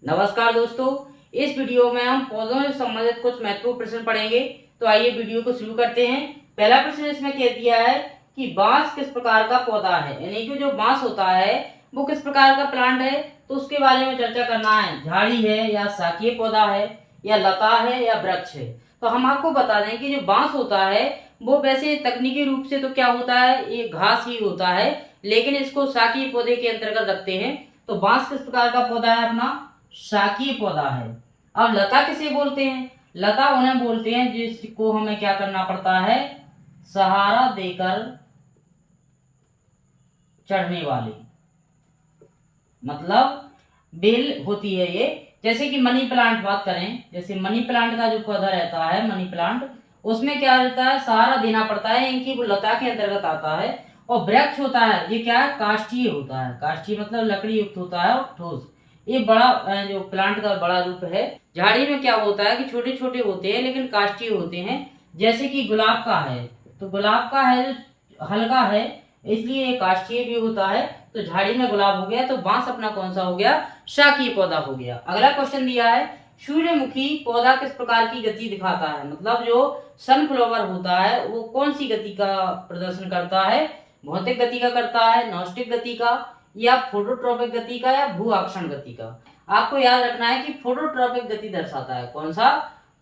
नमस्कार दोस्तों, इस वीडियो में हम पौधों से संबंधित कुछ महत्वपूर्ण प्रश्न पढ़ेंगे। तो आइए वीडियो को शुरू करते हैं। पहला प्रश्न इसमें कह दिया है कि बांस किस प्रकार का पौधा है, यानी कि जो बांस होता है वो किस प्रकार का प्लांट है, तो उसके बारे में चर्चा करना है। झाड़ी है या शाकीय पौधा है या लता है या वृक्ष है। तो हम आपको बता दें कि जो बांस होता है वो वैसे तकनीकी रूप से तो क्या होता है, ये घास ही होता है, लेकिन इसको शाकीय पौधे के अंतर्गत रखते हैं। तो बांस किस प्रकार का पौधा है, अपना शाकीय पौधा है। अब लता किसे बोलते हैं? लता उन्हें बोलते हैं जिसको हमें क्या करना पड़ता है, सहारा देकर चढ़ने वाली, मतलब बेल होती है ये। जैसे कि मनी प्लांट बात करें, जैसे मनी प्लांट का जो पौधा रहता है मनी प्लांट, उसमें क्या रहता है, सहारा देना पड़ता है, इनकी वो लता के अंतर्गत आता है। और वृक्ष होता है, ये क्या है, काष्ठीय होता है। काष्ठीय मतलब लकड़ी युक्त होता है और ठोस। ये बड़ा जो प्लांट का बड़ा रूप है। झाड़ी में क्या होता है कि छोटे छोटे होते हैं लेकिन काष्ठीय होते हैं। जैसे कि गुलाब का है, तो गुलाब का है जो हल्का है, इसलिए ये काष्ठीय भी होता है। तो झाड़ी में गुलाब हो गया, तो बांस अपना कौन सा हो गया, शाकीय पौधा हो गया। अगला क्वेश्चन दिया है, सूर्यमुखी पौधा किस प्रकार की गति दिखाता है, मतलब जो सनफ्लावर होता है वो कौन सी गति का प्रदर्शन करता है, भौतिक गति का करता है, नॉस्टिक गति का, या फोटोट्रॉपिक गति का, या भू आकर्षण गति का। आपको याद रखना है कि फोटोट्रॉपिक गति दर्शाता है। कौन सा?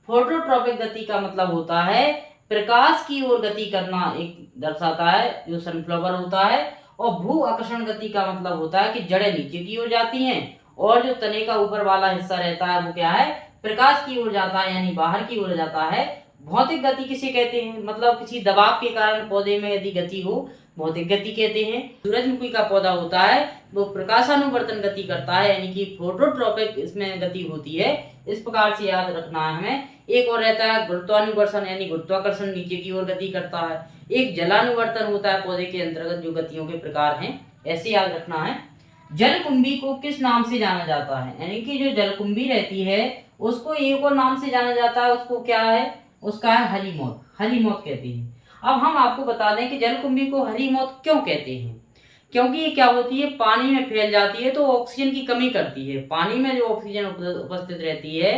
फोटोट्रॉपिक गति का मतलब होता है प्रकाश की ओर गति करना, एक दर्शाता है जो सनफ्लावर होता है। और भू आकर्षण गति का मतलब होता है कि जड़ें नीचे की ओर जाती हैं और जो तने का ऊपर वाला हिस्सा रहता है वो क्या है, प्रकाश की ओर जाता है, यानी बाहर की ओर जाता है। भौतिक गति किसे कहते हैं, मतलब किसी दबाव के कारण पौधे में यदि गति हो, भौतिक गति कहते हैं। सूरजमुखी का पौधा होता है वो प्रकाशानुवर्तन गति करता है, यानी कि फोटोट्रॉपिक इसमें गति होती है। इस प्रकार से याद रखना है हमें। एक और रहता है गुरुत्वानुवर्तन, यानी गुरुत्वाकर्षण नीचे की ओर गति करता है। एक जलानुवर्तन होता है पौधे के अंतर्गत, जो गतियों के प्रकार हैं, ऐसे याद रखना है। जलकुंभी को किस नाम से जाना जाता है, यानी कि जो जलकुंभी रहती है उसको एक और नाम से जाना जाता है, उसको क्या है, उसका है हरी मौत। हरी मौत कहते हैं। अब हम आपको बता दें कि जलकुंभी को हरी मौत क्यों कहते हैं। क्योंकि ये क्या होती है, पानी में फैल जाती है तो ऑक्सीजन की कमी करती है। पानी में जो ऑक्सीजन उपस्थित रहती है,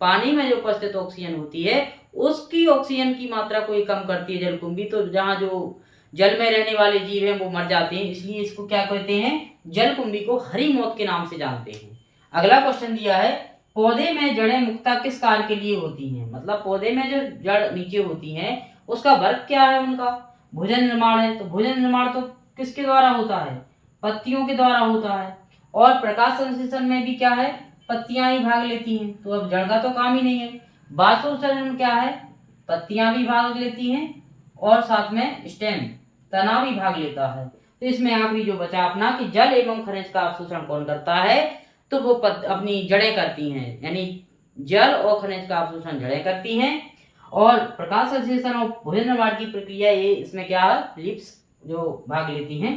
पानी में जो उपस्थित ऑक्सीजन होती है उसकी ऑक्सीजन की मात्रा को ये कम करती है जलकुंभी। तो जहाँ जो जल में रहने वाले जीव हैं वो मर जाते हैं, इसलिए इसको क्या कहते हैं, जलकुंभी को हरी मौत के नाम से जानते हैं। अगला क्वेश्चन दिया है, पौधे में जड़ें मुख्यतः किस कार्य के लिए होती हैं, मतलब पौधे में जो जड़ नीचे होती हैं उसका वर्ग क्या है, उनका भुजन निर्माण है। तो भुजन निर्माण तो किसके द्वारा होता है, पत्तियों के द्वारा होता है। और प्रकाश संश्लेषण में भी क्या है, पत्तियां ही भाग लेती हैं। तो अब जड़ का तो काम ही नहीं है। बाष्पोत्सर्जन क्या है, पत्तियां भी भाग लेती हैं और साथ में स्टेम, तना भी भाग लेता है। तो इसमें आखिरी जो बचा अपना कि जल एवं खनिज का अवशोषण कौन करता है, तो वो अपनी जड़ें करती हैं, यानी जल और खनिज का अवशोषण जड़ें करती हैं। और प्रकाश संश्लेषण और भोजन निर्माण की प्रक्रिया ये इसमें क्या है, लिप्स जो भाग लेती हैं।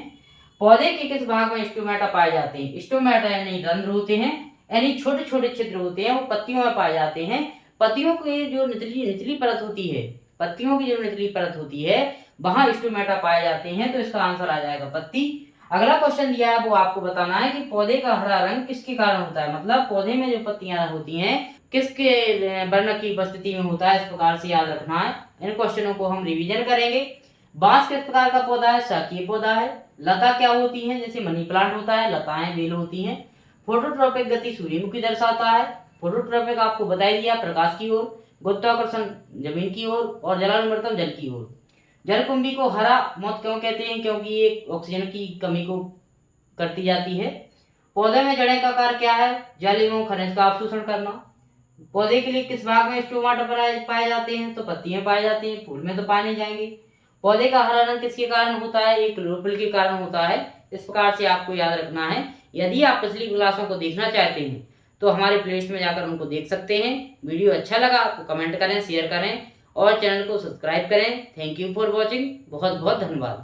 पौधे के किस भाग में स्टोमेटा पाए जाते हैं, स्टोमेटा यानी रंध्र होते हैं, यानी छोटे छोटे छिद्र होते हैं, वो पत्तियों में पाए जाते हैं। पत्तियों की जो निचली परत होती है, पत्तियों की जो निचली परत होती है वहां स्टोमेटा पाए जाते हैं। तो इसका आंसर आ जाएगा पत्ती। अगला क्वेश्चन दिया है वो आपको बताना है कि पौधे का हरा रंग किसके कारण होता है, मतलब पौधे में जो पत्तियां होती हैं किसके वर्ण की उपस्थिति में होता है, इस प्रकार से याद रखना है। इन क्वेश्चनों को हम रिवीजन करेंगे। बांस किस प्रकार का पौधा है, शाकीय पौधा है। लता क्या होती है, जैसे मनी प्लांट होता है, लताएं बेल होती हैं। फोटोट्रॉपिक गति सूर्यमुखी दर्शाता है। फोटोट्रॉपिक आपको बता ही दिया, प्रकाश की ओर, गुरुत्वाकर्षण जमीन की ओर, और जलानुवर्तन जल की ओर। जलकुंभी को हरा मौत क्यों कहते हैं, क्योंकि ये ऑक्सीजन की कमी को करती जाती है। पौधे में जड़ें का कार्य क्या है, जल एवं खनिज का अवशोषण करना। पौधे के लिए किस भाग में स्टोमाटा पाए जाते हैं, तो पत्तियां पाए जाती हैं, फूल में तो पाए नहीं जाएंगे। पौधे का हरा रंग किसके कारण होता है, एक क्लोरोफिल के कारण होता है। इस प्रकार से आपको याद रखना है। यदि आप पिछली क्लासों को देखना चाहते हैं तो हमारे प्लेलिस्ट में जाकर उनको देख सकते हैं। वीडियो अच्छा लगा तो कमेंट करें, शेयर करें और चैनल को सब्सक्राइब करें। Thank you for watching. बहुत बहुत धन्यवाद।